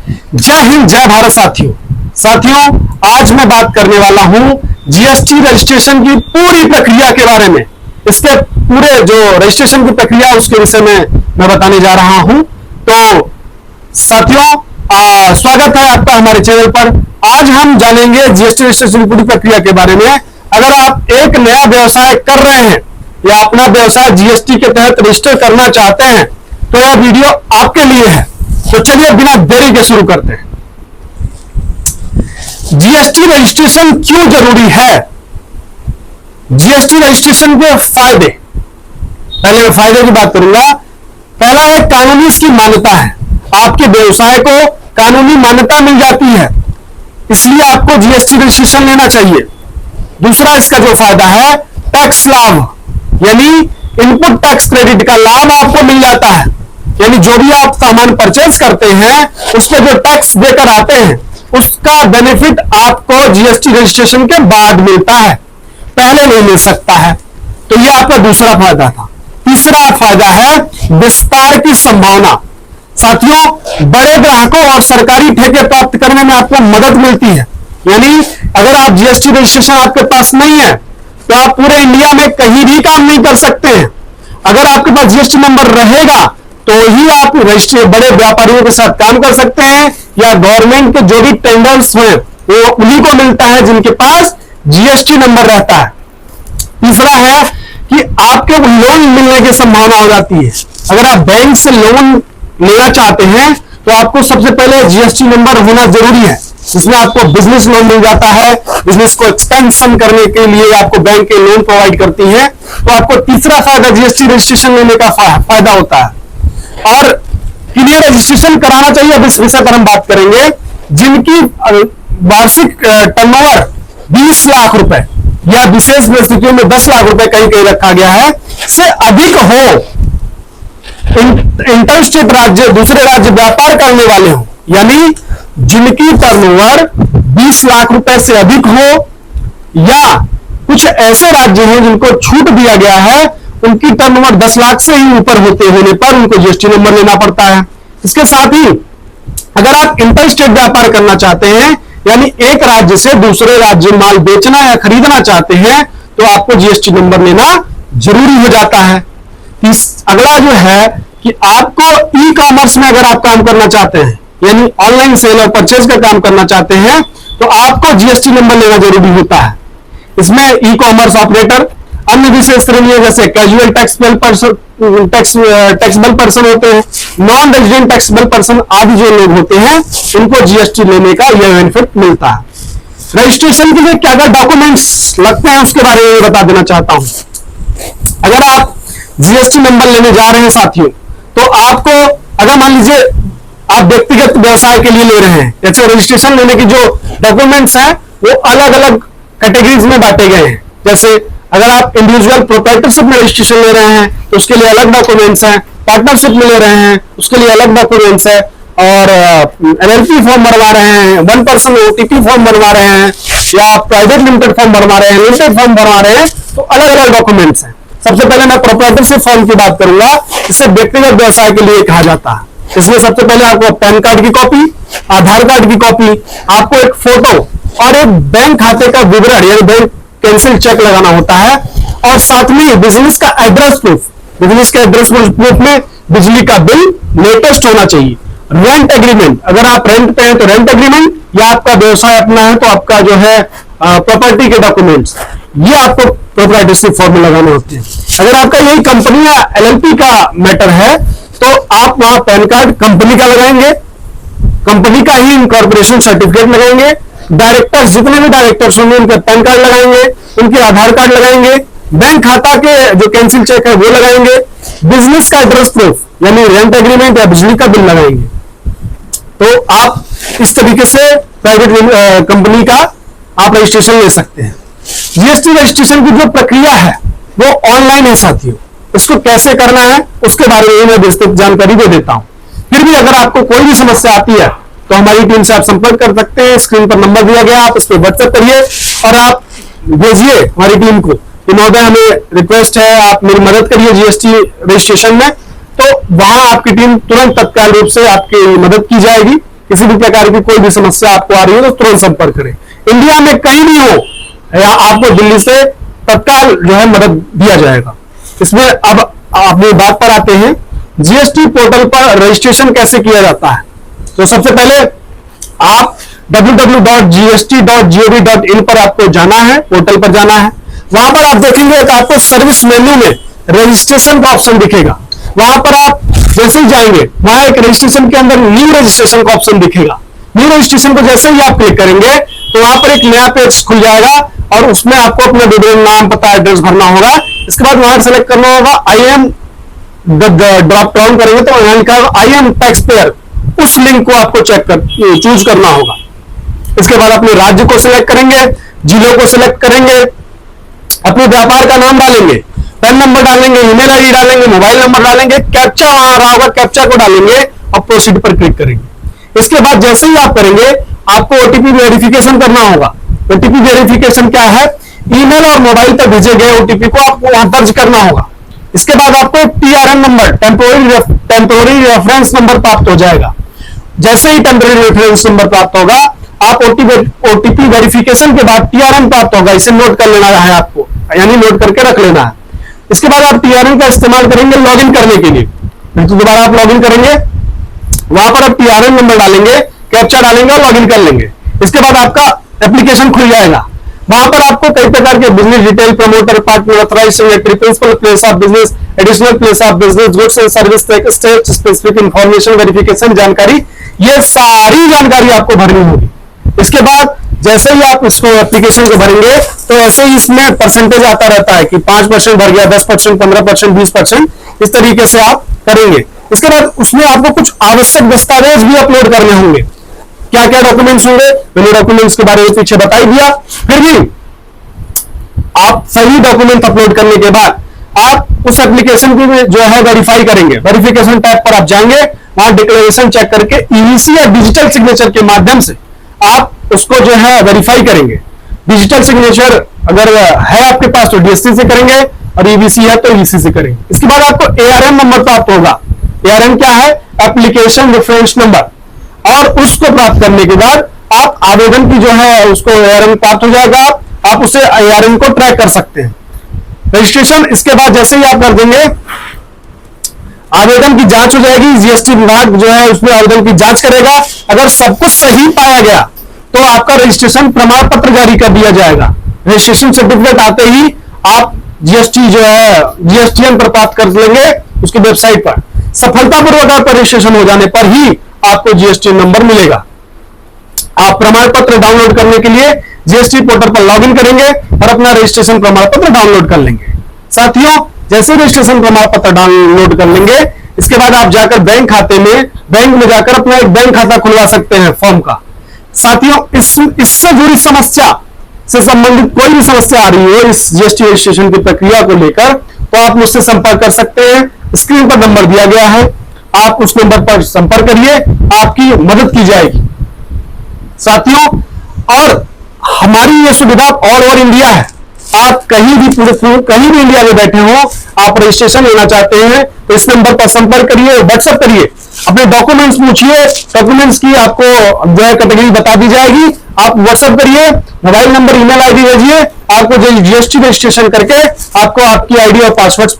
जय हिंद, जय भारत साथियों। आज मैं बात करने वाला हूं जीएसटी रजिस्ट्रेशन की पूरी प्रक्रिया के बारे में। इसके पूरे जो रजिस्ट्रेशन की प्रक्रिया उसके विषय में मैं बताने जा रहा हूं। तो साथियों, स्वागत है आपका हमारे चैनल पर। आज हम जानेंगे जीएसटी रजिस्ट्रेशन की पूरी प्रक्रिया के बारे में। अगर आप एक नया व्यवसाय कर रहे हैं या अपना व्यवसाय जीएसटी के तहत रजिस्टर करना चाहते हैं तो यह वीडियो आपके लिए है। तो चलिए बिना देरी के शुरू करते हैं। जीएसटी रजिस्ट्रेशन क्यों जरूरी है? जीएसटी रजिस्ट्रेशन के फायदे, पहले मैं फायदे की बात करूंगा। पहला है कानूनी इसकी मान्यता है। आपके व्यवसाय को कानूनी मान्यता मिल जाती है, इसलिए आपको जीएसटी रजिस्ट्रेशन लेना चाहिए। दूसरा इसका जो फायदा है टैक्स लाभ, यानी इनपुट टैक्स क्रेडिट का लाभ आपको मिल जाता है। यानी जो भी आप सामान परचेज करते हैं उस पर जो टैक्स देकर आते हैं उसका बेनिफिट आपको जीएसटी रजिस्ट्रेशन के बाद मिलता है, पहले नहीं मिल सकता है। तो यह आपका दूसरा फायदा था। तीसरा फायदा है विस्तार की संभावना। साथियों, बड़े ग्राहकों और सरकारी ठेके प्राप्त करने में आपको मदद मिलती है। यानी अगर आप जीएसटी रजिस्ट्रेशन आपके पास नहीं है तो आप पूरे इंडिया में कहीं भी काम नहीं कर सकते हैं। अगर आपके पास जीएसटी नंबर रहेगा तो ही आप रजिस्ट्रेशन बड़े व्यापारियों के साथ काम कर सकते हैं, या गवर्नमेंट के जो भी टेंडर्स हैं वो उन्हीं को मिलता है जिनके पास जीएसटी नंबर रहता है। तीसरा है कि आपके लोन मिलने की संभावना हो जाती है। अगर आप बैंक से लोन लेना चाहते हैं तो आपको सबसे पहले जीएसटी नंबर होना जरूरी है। इसमें आपको बिजनेस लोन मिल जाता है। बिजनेस को एक्सपेंशन करने के लिए आपको बैंक के लोन प्रोवाइड करती है। तो आपको तीसरा फायदा जीएसटी रजिस्ट्रेशन लेने का फायदा होता है। और क्लियर रजिस्ट्रेशन कराना चाहिए, अब इस विषय पर हम बात करेंगे। जिनकी वार्षिक टर्नओवर 20 लाख रुपए या विशेष परिस्थितियों में 10 लाख रुपए कहीं कहीं रखा गया है से अधिक हो, इंटर स्टेट राज्य दूसरे राज्य व्यापार करने वाले हो, यानी जिनकी टर्नओवर 20 लाख रुपए से अधिक हो, या कुछ ऐसे राज्य हैं जिनको छूट दिया गया है, उनकी टर्नओवर 10 लाख से ही ऊपर होने पर उनको जीएसटी नंबर लेना पड़ता है। इसके साथ ही अगर आप इंटर स्टेट व्यापार करना चाहते हैं, यानी एक राज्य से दूसरे राज्य माल बेचना या खरीदना चाहते हैं, तो आपको जीएसटी नंबर लेना जरूरी हो जाता है। अगला जो है कि आपको ई कॉमर्स में अगर आप काम करना चाहते हैं, यानी ऑनलाइन सेल और परचेज का काम करना चाहते हैं, तो आपको जीएसटी नंबर लेना जरूरी होता है। इसमें ई कॉमर्स ऑपरेटर, अन्य विशेष श्रेणियां जैसे कैजुअल टैक्सेबल पर्सन होते हैं, नॉन रेजिडेंट टैक्सेबल पर्सन आदि जो लोग होते हैं, उनको जीएसटी लेने का यह बेनिफिट मिलता है। रजिस्ट्रेशन के लिए क्या क्या डॉक्यूमेंट्स लगते हैं उसके बारे में बता देना चाहता हूं। अगर आप जीएसटी नंबर लेने जा रहे हैं साथियों, तो आपको अगर मान लीजिए आप व्यक्तिगत व्यवसाय के लिए ले रहे हैं, जैसे रजिस्ट्रेशन लेने की जो डॉक्यूमेंट्स हैं वो अलग अलग कैटेगरीज में बांटे गए हैं। जैसे अगर आप इंडिविजुअल प्रोप्राइटरशिप में रजिस्ट्रेशन ले रहे हैं तो उसके लिए अलग डॉक्यूमेंट्स हैं, पार्टनरशिप में ले रहे हैं उसके लिए अलग डॉक्यूमेंट्स है, और एलएलपी फॉर्म बनवा रहे हैं, 1 पर्सन ओटीपी फॉर्म बनवा रहे हैं, या प्राइवेट लिमिटेड फॉर्म बनवा रहे हैं, लिमिटेड फॉर्म बनवा रहे हैं, तो अलग अलग डॉक्यूमेंट्स हैं। सबसे पहले मैं प्रोप्राइटरशिप फॉर्म की बात करूंगा, इसे व्यक्तिगत व्यवसाय के लिए कहा जाता है। इसमें सबसे पहले आपको पैन कार्ड की कॉपी, आधार कार्ड की कॉपी, आपको एक फोटो और एक बैंक खाते का विवरण यानी बैंक कैंसिल चेक लगाना होता है, और साथ में बिजनेस का एड्रेस प्रूफ। बिजनेस के एड्रेस प्रूफ में बिजली का बिल लेटेस्ट होना चाहिए। रेंट एग्रीमेंट, अगर आप रेंट पे हैं तो रेंट एग्रीमेंट, या आपका व्यवसाय अपना है तो आपका जो है प्रॉपर्टी के डॉक्यूमेंट्स, ये आपको प्रोप्राइटरशिप फॉर्म में लगाने होते हैं। अगर आपका यही कंपनी या एलएलपी का मैटर है तो आप वहां पैन कार्ड कंपनी का लगाएंगे, कंपनी का ही इनकॉर्पोरेशन सर्टिफिकेट लगाएंगे, डायरेक्टर्स जितने भी डायरेक्टर्स होंगे उनके पैन कार्ड लगाएंगे, उनके आधार कार्ड लगाएंगे, बैंक खाता के जो कैंसिल चेक है वो लगाएंगे, बिजनेस का एड्रेस प्रूफ यानी रेंट एग्रीमेंट या बिजली का बिल लगाएंगे। तो आप इस तरीके से प्राइवेट कंपनी का आप रजिस्ट्रेशन ले सकते हैं। जीएसटी रजिस्ट्रेशन की जो प्रक्रिया है वो ऑनलाइन है साथियों। इसको कैसे करना है उसके बारे में मैं विस्तृत जानकारी दे देता हूं। फिर भी अगर आपको कोई भी समस्या आती है तो हमारी टीम से आप संपर्क कर सकते हैं। स्क्रीन पर नंबर दिया गया, आप इस पर व्हाट्सएप करिए और आप भेजिए हमारी टीम को कि महोदय हमें रिक्वेस्ट है, आप मेरी मदद करिए जीएसटी रजिस्ट्रेशन में। तो वहां आपकी टीम तुरंत तत्काल रूप से आपकी मदद की जाएगी किसी भी प्रकार की कोई भी समस्या आपको आ रही है तो तुरंत संपर्क करें। इंडिया में कहीं भी हो या आपको दिल्ली से तत्काल जो है मदद दिया जाएगा। इसमें अब अपनी बात पर आते हैं, जीएसटी पोर्टल पर रजिस्ट्रेशन कैसे किया जाता है। तो सबसे पहले आप www.gst.gov.in पर आपको जाना है, पोर्टल पर जाना है। वहां पर आप देखेंगे कि आपको सर्विस मेन्यू में रजिस्ट्रेशन का ऑप्शन दिखेगा। वहां पर आप जैसे ही जाएंगे वहां एक रजिस्ट्रेशन के अंदर न्यू रजिस्ट्रेशन का ऑप्शन दिखेगा। न्यू रजिस्ट्रेशन को जैसे ही आप क्लिक करेंगे तो वहां पर एक नया पेज खुल जाएगा और उसमें आपको अपना विवरण, नाम, पता, एड्रेस भरना होगा। इसके बाद वहां सेलेक्ट करना होगा आई एम, ड्रॉप डाउन करेंगे तो यहां लिखा होगा आई एम टैक्स पेयर, उस लिंक को आपको चूज करना होगा। इसके बाद अपने राज्य को सिलेक्ट करेंगे, जिलों को सिलेक्ट करेंगे, अपने व्यापार का नाम डालेंगे, पैन नंबर डालेंगे, ईमेल आईडी डालेंगे, मोबाइल नंबर डालेंगे, कैप्चा वहां आ रहा होगा, कैप्चा को डालेंगे और प्रोसीड पर क्लिक करेंगे। इसके बाद जैसे ही आप करेंगे आपको ओटीपी वेरिफिकेशन करना होगा। ओटीपी वेरिफिकेशन क्या है, ईमेल और मोबाइल पर भेजे गए ओटीपी को आपको वहां दर्ज करना होगा। इसके बाद आपको TRN number, temporary reference number प्राप्त हो जाएगा। जैसे ही टेम्पोररी रेफरेंस नंबर प्राप्त होगा आप ओटीपी वेरिफिकेशन के बाद टीआरएन प्राप्त होगा। इसे नोट कर लेना है आपको, यानी नोट करके रख लेना है। इसके बाद आप टीआरएन का इस्तेमाल करेंगे लॉगिन करने के लिए। तो दोबारा आप लॉगिन करेंगे, वहां पर आप टीआरएन नंबर डालेंगे, कैप्चा डालेंगे और लॉगिन कर लेंगे। इसके बाद आपका एप्लीकेशन खुल जाएगा। वहां पर आपको कई प्रकार के business detail, promoter, partner, authorised secretary, principal place of business, additional place of business, goods and service tax, state specific information, verification जानकारी, ये सारी जानकारी आपको भरनी होगी। इसके बाद जैसे ही आप इसको एप्लीकेशन को भरेंगे तो ऐसे ही इसमें परसेंटेज आता रहता है कि 5% भर गया, 10%, 15%, 20%, इस तरीके से आप करेंगे। इसके बाद उसमें आपको कुछ आवश्यक दस्तावेज भी अपलोड करने होंगे। क्या क्या डॉक्यूमेंट्स होंगे, मैंने डॉक्यूमेंट्स के बारे में पीछे बता ही दिया। फिर भी आप सही डॉक्यूमेंट अपलोड करने के बाद आप उस एप्लीकेशन की जो है वेरीफाई करेंगे। वेरिफिकेशन टैब पर आप जाएंगे, वहां डिक्लेरेशन चेक करके ईवीसी या डिजिटल सिग्नेचर के माध्यम से आप उसको जो है वेरीफाई करेंगे। डिजिटल सिग्नेचर अगर है आपके पास तो डीएसटी से करेंगे और ईवीसी है तो ईवीसी से करेंगे। इसके बाद आपको एआरएम नंबर प्राप्त होगा। एआरएम क्या है, एप्लीकेशन रेफरेंस नंबर, और उसको प्राप्त करने के बाद आप आवेदन की जो है उसको एआरएम प्राप्त हो जाएगा। आप उसे एआरएम को ट्रैक कर सकते हैं। रजिस्ट्रेशन इसके बाद जैसे ही आप कर देंगे आवेदन की जांच हो जाएगी। जीएसटी विभाग जो है उसमें आवेदन की जांच करेगा। अगर सब कुछ सही पाया गया तो आपका रजिस्ट्रेशन प्रमाण पत्र जारी कर दिया जाएगा। रजिस्ट्रेशन सर्टिफिकेट आते ही आप जीएसटी जो है जीएसटीएन पर प्राप्त कर लेंगे उसकी वेबसाइट पर। सफलतापूर्वक रजिस्ट्रेशन हो जाने पर ही आपको जीएसटी नंबर मिलेगा। आप प्रमाण पत्र डाउनलोड करने के लिए जीएसटी पोर्टल पर लॉगिन करेंगे और अपना रजिस्ट्रेशन प्रमाण पत्र डाउनलोड कर लेंगे। साथियों, जैसे रजिस्ट्रेशन प्रमाण पत्र डाउनलोड कर लेंगे इसके बाद आप जाकर बैंक में जाकर अपना एक बैंक खाता खुलवा सकते हैं फॉर्म का। साथियों, इससे जुड़ी समस्या से संबंधित कोई भी समस्या आ रही है इस जीएसटी रजिस्ट्रेशन की प्रक्रिया को लेकर तो आप मुझसे संपर्क कर सकते हैं। स्क्रीन पर नंबर दिया गया है, आप उस नंबर पर संपर्क करिए, आपकी मदद की जाएगी। साथियों, और हमारी यह सुविधा ऑल ओवर इंडिया है। आप कहीं भी इंडिया में बैठे हो, आप रजिस्ट्रेशन लेना चाहते हैं तो इस नंबर पर संपर्क करिए, व्हाट्सएप करिए, अपने डॉक्यूमेंट्स पूछिए। डॉक्यूमेंट्स की आपको जो है कैटेगरी बता दी जाएगी। आप व्हाट्सएप करिए, मोबाइल नंबर, ईमेल आईडी भेजिए, आपको जो जीएसटी रजिस्ट्रेशन करके आपको आपकी आईडी और पासवर्ड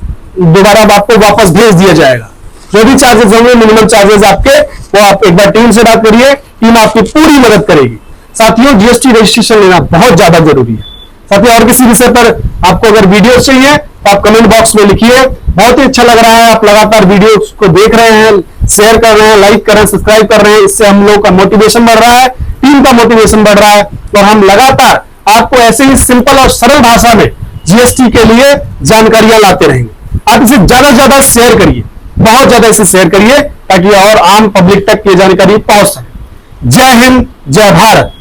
दोबारा आपको वापस भेज दिया जाएगा। जो भी चार्जेस होंगे, मिनिमम चार्जेस आपके, वो आप एक बार टीम से बात करिए, टीम आपकी पूरी मदद करेगी। साथियों, जीएसटी रजिस्ट्रेशन लेना बहुत ज्यादा जरूरी है। साथियों, और किसी विषय पर आपको अगर वीडियो चाहिए तो आप कमेंट बॉक्स में लिखिए। बहुत ही अच्छा लग रहा है, आप लगातार वीडियो को देख रहे हैं, शेयर कर रहे हैं, लाइक कर रहे हैं, सब्सक्राइब कर रहे हैं। इससे हम लोग का मोटिवेशन बढ़ रहा है, टीम का मोटिवेशन बढ़ रहा है और हम लगातार आपको ऐसे ही सिंपल और सरल भाषा में जीएसटी के लिए जानकारियां लाते रहेंगे। आप इसे ज्यादा से ज्यादा शेयर करिए, बहुत ज्यादा इसे शेयर करिए ताकि और आम पब्लिक तक ये जानकारी पहुंच सके। जय हिंद, जय भारत।